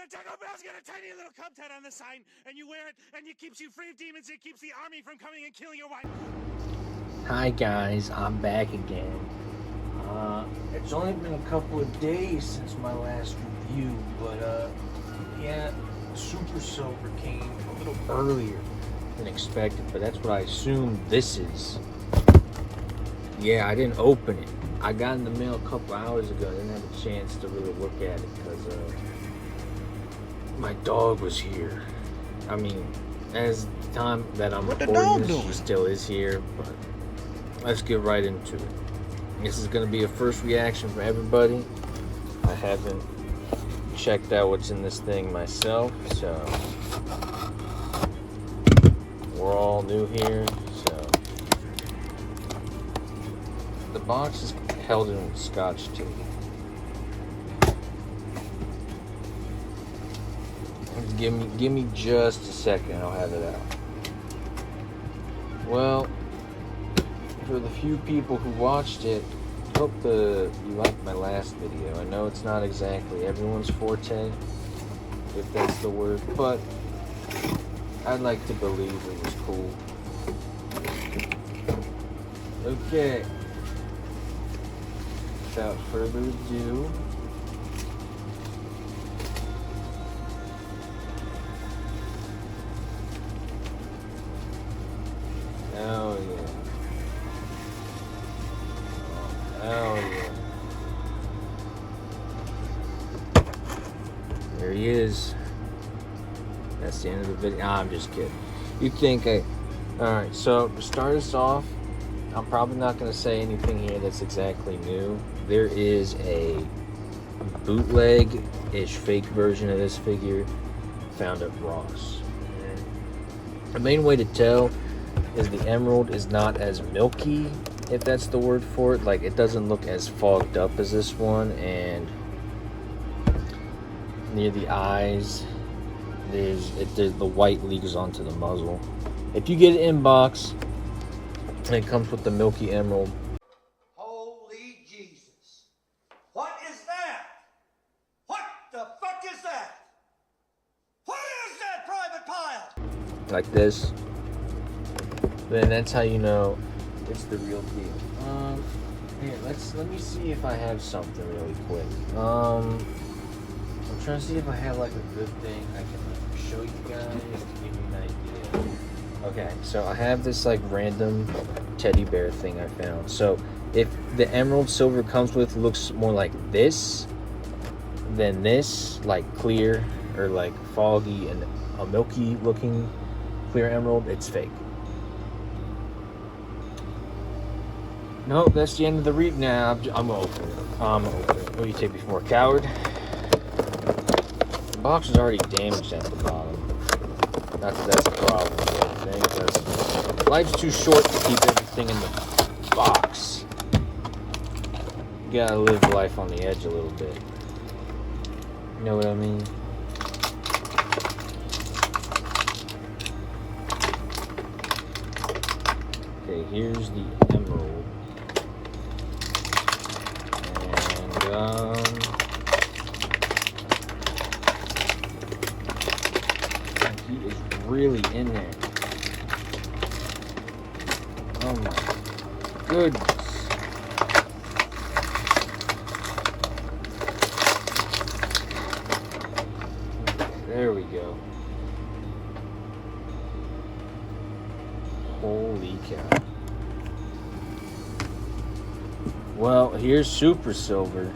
a Taco Bell's got a tiny little cup tat on the sign, and you wear it, and it keeps you free of demons. It keeps the army from coming and killing your wife. Hi guys, I'm back again. It's only been a couple of days since my last review, but yeah, Super Silver came a little earlier than expected, but that's what I assumed this is. Yeah, I didn't open it. I got in the mail a couple hours ago. I didn't have a chance to really look at it because my dog was here. I mean, as the time that I'm recording this, she still is here, but let's get right into it. This is going to be a first reaction for everybody. I haven't checked out what's in this thing myself, so we're all new here. So the box is held in Scotch tape. Give me just a second. I'll have it out. Well, for the few people who watched it, hope you liked my last video. I know it's not exactly everyone's forte, if that's the word, but I'd like to believe it was cool. Okay. Without further ado, oh yeah. Oh yeah. There he is. That's the end of the video. Nah, I'm just kidding. You think alright, so to start us off, I'm probably not going to say anything here that's exactly new. There is a bootleg-ish fake version of this figure found at Ross. And the main way to tell is the emerald is not as milky, if that's the word for it. Like, it doesn't look as fogged up as this one, and near the eyes there's the white leaks onto the muzzle. If you get it in box, it comes with the milky emerald. Holy Jesus. What is that? What the fuck is that? What is that, Private Pile? Like this. Then that's how you know it's the real deal. Here, let me see if I have something really quick. I'm trying to see if I have like a good thing I can like show you guys to give you an idea. Okay, so I have this like random teddy bear thing I found. So if the emerald silver comes with looks more like this than this, like clear or like foggy and a milky looking clear emerald, it's fake. No, that's the end of the read. Nah, I'm gonna open it. What do you take before, coward? The box is already damaged at the bottom. Not that that's the problem, I think. Because life's too short to keep everything in the box. You gotta live life on the edge a little bit. You know what I mean? Okay, here's the emerald. He is really in there. Oh my goodness. There we go. Holy cow. Well, here's Super Silver.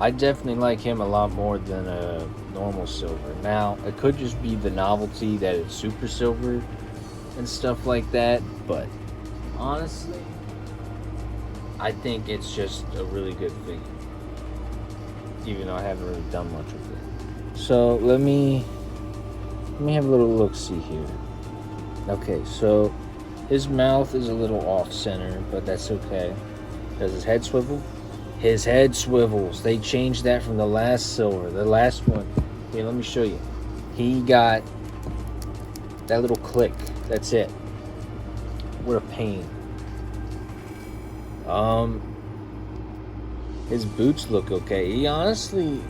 I definitely like him a lot more than a normal silver. Now, it could just be the novelty that it's Super Silver and stuff like that, but honestly, I think it's just a really good figure, even though I haven't really done much with it. So let me have a little look-see here. Okay, so his mouth is a little off-center, but that's okay. Does his head swivel? His head swivels. They changed that from the last silver. The last one. Here, let me show you. He got that little click. That's it. What a pain. His boots look okay. He honestly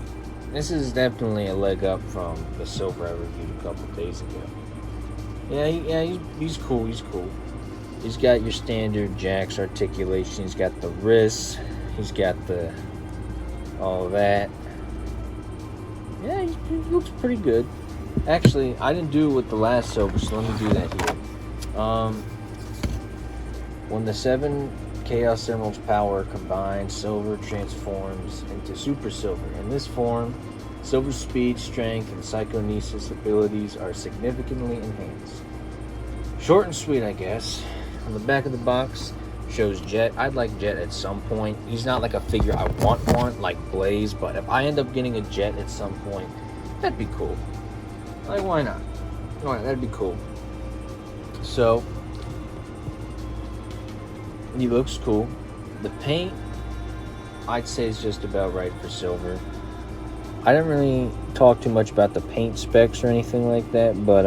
This is definitely a leg up from the silver I reviewed a couple days ago. He's cool. He's cool. He's got your standard Jakks articulation. He's got the wrists. He's got the all of that. Yeah, he looks pretty good. Actually, I didn't do it with the last silver, so let me do that here. When the 7 Chaos Emeralds power combined, silver transforms into super silver. In this form, silver's speed, strength, and psychonesis abilities are significantly enhanced. Short and sweet, I guess. On the back of the box shows Jet. I'd like Jet at some point. He's not like a figure I want like Blaze, but if I end up getting a Jet at some point, that'd be cool. Like, why not? Why, that'd be cool. So, he looks cool. The paint, I'd say, is just about right for silver. I didn't really talk too much about the paint specs or anything like that, but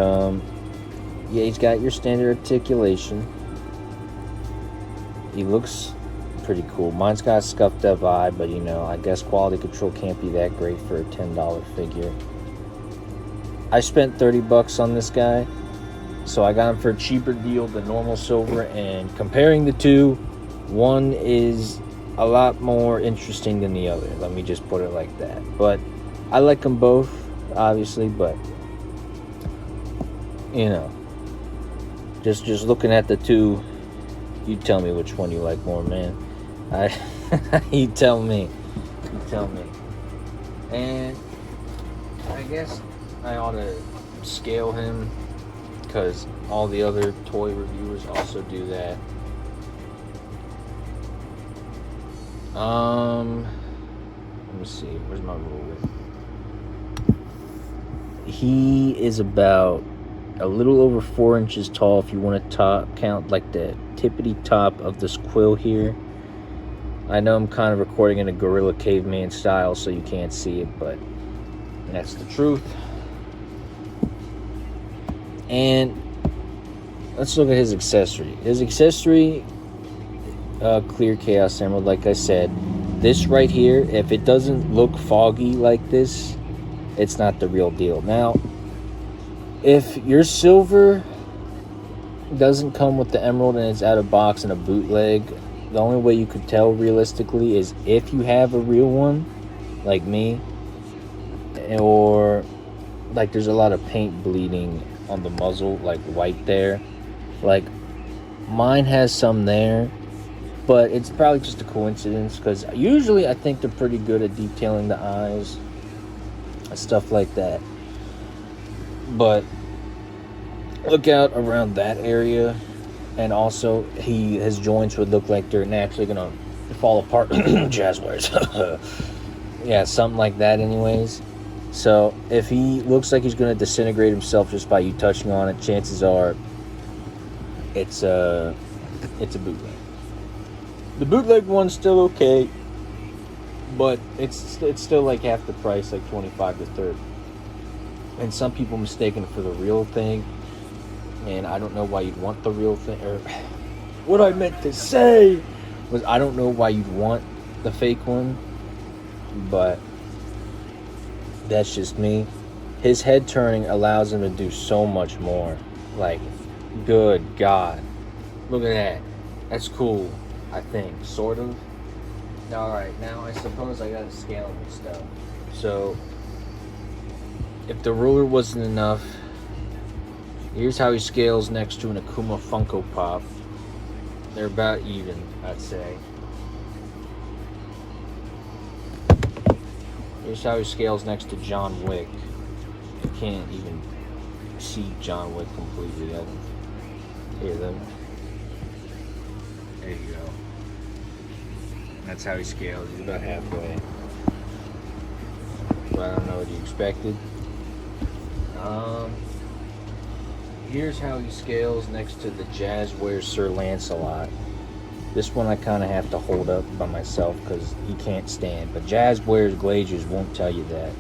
yeah, he's got your standard articulation. He looks pretty cool. Mine's got a scuffed up eye, but you know, I guess quality control can't be that great for a $10 figure. I spent $30 on this guy, so I got him for a cheaper deal than normal silver, and comparing the two, one is a lot more interesting than the other. Let me just put it like that. But I like them both, obviously, but you know, just looking at the two, you tell me which one you like more, man. You tell me. And I guess I ought to scale him, because all the other toy reviewers also do that. Let me see, where's my ruler? He is about a little over 4 inches tall if you want to count like the tippity top of this quill here. I know I'm kind of recording in a gorilla caveman style, so you can't see it, but that's the truth. And let's look at his accessory. His accessory, clear Chaos Emerald, like I said. This right here, if it doesn't look foggy like this, it's not the real deal. Now, if your silver doesn't come with the emerald and it's out of box in a bootleg, the only way you could tell realistically is if you have a real one, like me, or like there's a lot of paint bleeding on the muzzle, like white there. Like mine has some there, but it's probably just a coincidence, because usually I think they're pretty good at detailing the eyes, stuff like that. But look out around that area, and also his joints would look like they're naturally gonna fall apart. Jazzwares. Yeah, something like that anyways. So if he looks like he's gonna disintegrate himself just by you touching on it, chances are it's a bootleg. The bootleg one's still okay, but it's still like half the price, like $25 to $30. And some people mistaken it for the real thing, and I don't know why you'd want the real thing. Or what I meant to say was, I don't know why you'd want the fake one, but that's just me. His head turning allows him to do so much more. Like, good God, look at that. That's cool, I think, sort of. Alright, now I suppose I gotta scale him and stuff. So if the ruler wasn't enough, here's how he scales next to an Akuma Funko Pop. They're about even, I'd say. Here's how he scales next to John Wick. You can't even see John Wick completely. Here, then. There you go. That's how he scales. He's about halfway. But I don't know what you expected. Here's how he scales next to the Jazzwares Sir Lancelot. This one I kind of have to hold up by myself because he can't stand. But Jazzwares Glaciers won't tell you that.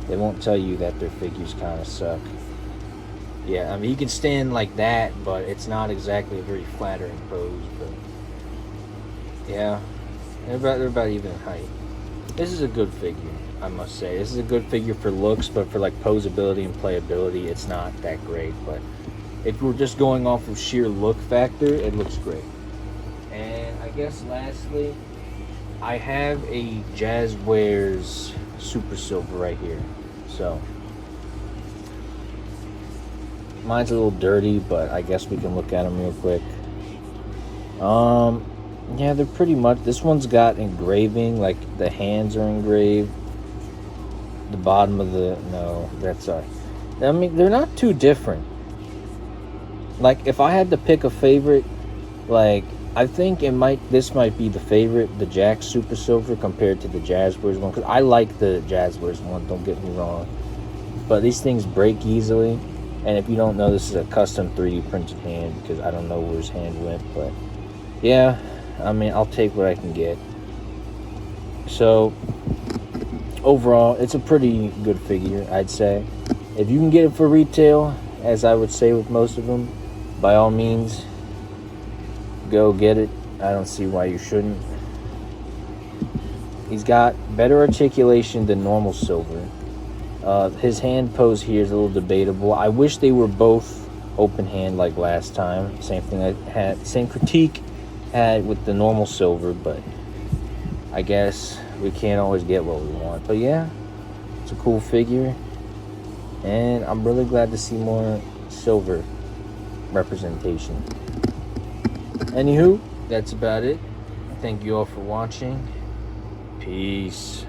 They won't tell you that their figures kind of suck. Yeah, I mean, he can stand like that, but it's not exactly a very flattering pose. But yeah, they're about even in height. This is a good figure. I must say. This is a good figure for looks, but for like posability and playability, it's not that great. But if we're just going off of sheer look factor, it looks great. And I guess lastly, I have a Jazzwares Super Silver right here. So mine's a little dirty, but I guess we can look at them real quick. Yeah, they're pretty much, this one's got engraving, like the hands are engraved. The bottom of the, no, that's sorry. I mean, they're not too different. Like, if I had to pick a favorite, like, I think this might be the favorite, the Jakks Super Silver compared to the Jazzwares one, because I like the Jazzwares one, don't get me wrong. But these things break easily, and if you don't know, this is a custom 3D printed hand, because I don't know where his hand went, but yeah, I mean, I'll take what I can get. So, overall, it's a pretty good figure, I'd say. If you can get it for retail, as I would say with most of them, by all means, go get it. I don't see why you shouldn't. He's got better articulation than normal silver. His hand pose here is a little debatable. I wish they were both open hand like last time. Same thing I had, same critique had with the normal silver, but I guess we can't always get what we want. But yeah, it's a cool figure, and I'm really glad to see more silver representation. Anywho, that's about it. Thank you all for watching. Peace.